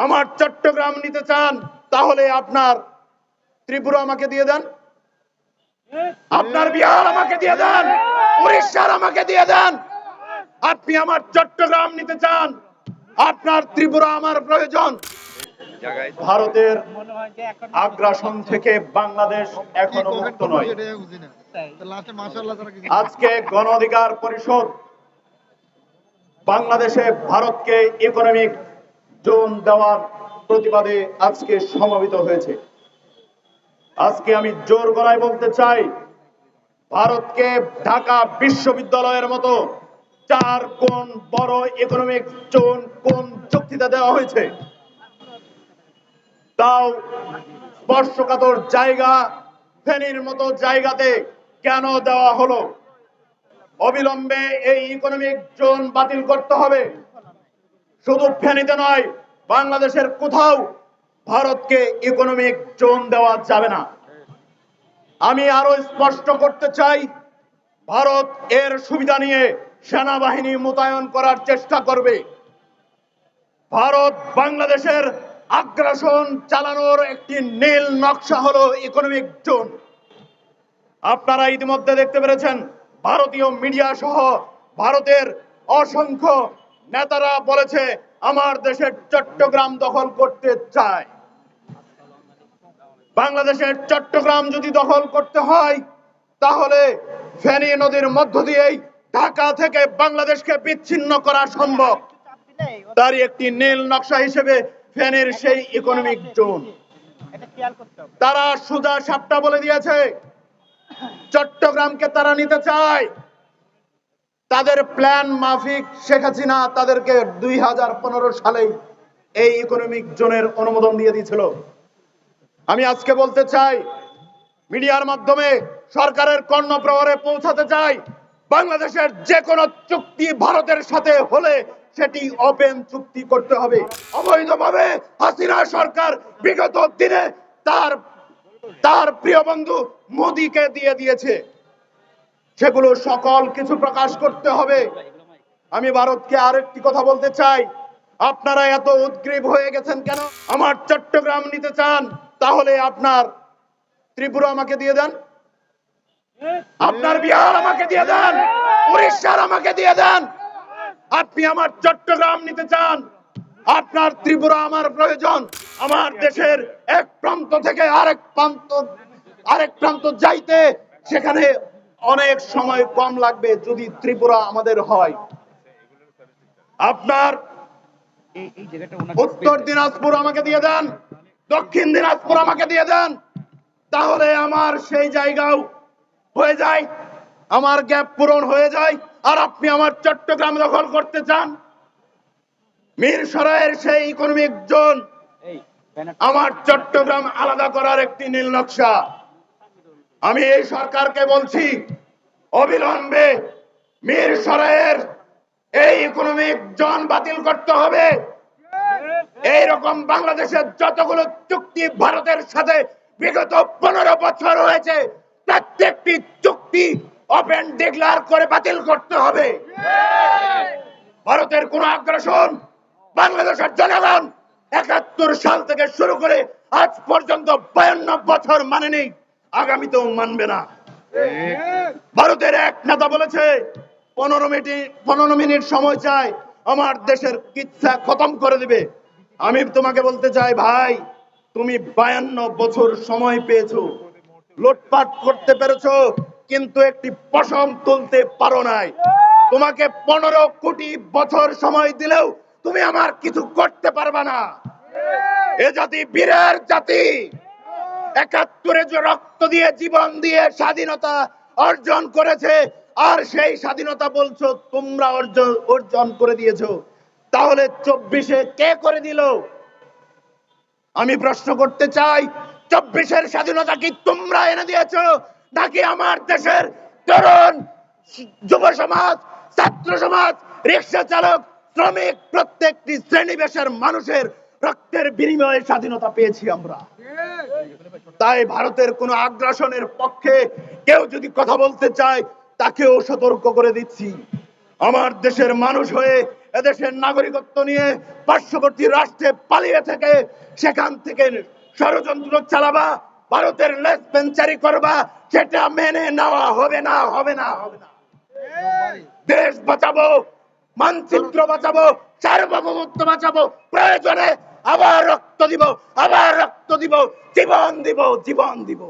আমার চট্টগ্রাম নিতে চান তাহলে আপনার ত্রিপুরা আমাকে দিয়ে দেন, আপনার বিহার আমাকে দিয়ে দেন, উড়িষ্যার আমাকে দিয়ে দেন। আপনি আমার চট্টগ্রাম নিতে চান, আপনার ত্রিপুরা আমার প্রয়োজন। ভারতের আগ্রাসন থেকে বাংলাদেশ এখনো মুক্ত নয়। আজকে গণ অধিকার পরিষদ বাংলাদেশে ভারতকে ইকোনমিক জোন দেওয়ার প্রতিবাদে আজকে সমবেত হয়েছে। আজকে আমি জোর গলায় বলতে চাই, ভারতকে ঢাকা বিশ্ববিদ্যালয়ের মতো 4 গুণ বড় ইকোনমিক জোন কোন চুক্তিতে দেওয়া হয়েছে, তাও স্পর্শকাতর জায়গা ফেনীর মতো জায়গাতে কেন দেওয়া হলো? অবিলম্বে এই ইকোনমিক জোন বাতিল করতে হবে। শুধু ফেনীতে নয়, বাংলাদেশের কোথাও ভারতকে ইকোনমিক জোন দেওয়া যাবে না। আমি আরো স্পষ্ট করতে চাই, ভারত এর সুবিধা নিয়ে সেনাবাহিনী মোতায়েন করার চেষ্টা করবে। ভারত বাংলাদেশের আগ্রাসন চালানোর একটি নীল নকশা হলো ইকোনমিক জোন। আপনারা ইতিমধ্যে দেখতে পেরেছেন, ভারতীয় মিডিয়া সহ ভারতের অসংখ্য নেতারা বলেছে আমার দেশের চট্টগ্রাম দখল করতে চায়। বাংলাদেশের চট্টগ্রাম যদি দখল করতে হয়, তাহলে ফেনী নদীর মধ্য দিয়েই ঢাকা থেকে বাংলাদেশকে বিচ্ছিন্ন করা সম্ভব। তারই একটি নীল নকশা হিসেবে ফেনীর সেই ইকোনমিক জোন। তারা সোজা সাপটা বলে দিয়েছে, চট্টগ্রামকে তারা নিতে চায়। তাদের প্ল্যান মাফিক শেখ হাসিনা তাদেরকে 2015 সালেই এই ইকোনমিক জোনের অনুমোদন দিয়ে দিয়েছিল। আমি আজকে বলতে চাই, মিডিয়ার মাধ্যমে সরকারের কর্ণপ্রহরে পৌঁছাতে চাই, বাংলাদেশের যে কোনো চুক্তি ভারতের সাথে হলে সেটি ওপেন চুক্তি করতে হবে। অবৈধভাবে হাসিনা সরকার বিগত দিনে তার প্রিয় বন্ধু মোদীকে দিয়ে দিয়েছে, সেগুলো সকল কিছু প্রকাশ করতে হবে। আমি ভারতকে আরেকটি কথা বলতে চাই, আপনারা এত উদ্গ্রীব হয়ে গেছেন কেন? আমার চট্টগ্রাম নিতে চান তাহলে আপনার ত্রিপুরা আমাকে দিয়ে দেন, আপনার বিহার আমাকে দিয়ে দেন, উড়িষ্যার আমাকে দিয়ে দেন। আপনি আমার চট্টগ্রাম নিতে চান, আপনার ত্রিপুরা আমার প্রয়োজন। আমার দেশের এক প্রান্ত থেকে আরেক প্রান্ত যাইতে সেখানে অনেক সময় কম লাগবে যদি ত্রিপুরা আমাদের হয়। আপনার উত্তর দিনাজপুর আমাকে দিয়ে দেন, দক্ষিণ দিনাজপুর আমাকে দিয়ে দেন, তাহলে আমার সেই জায়গাও হয়ে যায়, আমার গ্যাপ পূরণ হয়ে যায়। আর আপনি আমার চট্টগ্রাম দখল করতে চান, মিরসরাইয়ের সেই ইকোনমিক জোন, আমার চট্টগ্রাম আলাদা করার একটি নীল নকশা। আমি এই সরকারকে বলছি, অবিলম্বে মিরসরাইয়ের এই ইকোনমিক জোন বাতিল করতে হবে। এইরকম বাংলাদেশের যতগুলো চুক্তি ভারতের সাথে বিগত 15 বছর হয়েছে, প্রত্যেকটি চুক্তি ওপেন ডিক্লেয়ার করে বাতিল করতে হবে। ভারতের কোন আগ্রাসন বাংলাদেশের জনগণ 71 সাল থেকে শুরু করে আজ পর্যন্ত 52 বছর মানেনি, আগামীতেও মানবে না। ভারতের এক নেতা বলেছে 15 মিনিট সময় চাই, আমার দেশের কিচ্ছা খতম করে দিবে। আমি তোমাকে বলতে চাই, ভাই, তুমি 52 বছর সময় পেয়েছো, লুটপাট করতে পেরেছো, কিন্তু একটি পশম তুলতে পারো নাই। তোমাকে 15 কোটি বছর সময় দিলেও তুমি আমার কিছু করতে পারবা না। এ জাতি বীরের জাতি, 71-এ যে রক্ত দিয়ে জীবন দিয়ে স্বাধীনতা অর্জন করেছে, আর সেই স্বাধীনতা বলছো তোমরা অর্জন করে দিয়েছো, তাহলে 24-এ কে করে দিল? আমি প্রশ্ন করতে চাই, 24-এর স্বাধীনতা কি তোমরা এনে দিয়েছো, নাকি আমার দেশের তরুণ যুব সমাজ, ছাত্র সমাজ, রিক্সা চালক, শ্রমিক, প্রত্যেকটি শ্রেণীবেশের মানুষের রক্তের বিনিময়ে স্বাধীনতা পেয়েছি আমরা? তাই ভারতের কোন আগ্রাসনের পক্ষে কেউ যদি কথা বলতে চায়, তাকেও সতর্ক করে দিচ্ছি, আমার দেশের মানুষ হয়ে এদেশের নাগরিকত্ব নিয়ে পার্শ্ববর্তী রাষ্ট্রে পালিয়ে থেকে সেখান থেকে ষড়যন্ত্র চালাবা, ভারতের লেজ পেঞ্চারি করবা, সেটা মেনে নেওয়া হবে না, হবে না, হবে না। দেশ বাঁচাবো, মানচিত্র বাঁচাবো, সার্বভৌমত্ব বাঁচাবো, প্রয়োজনে আবার রক্ত দিব, আবার রক্ত দিব, জীবন দিব, জীবন দিব।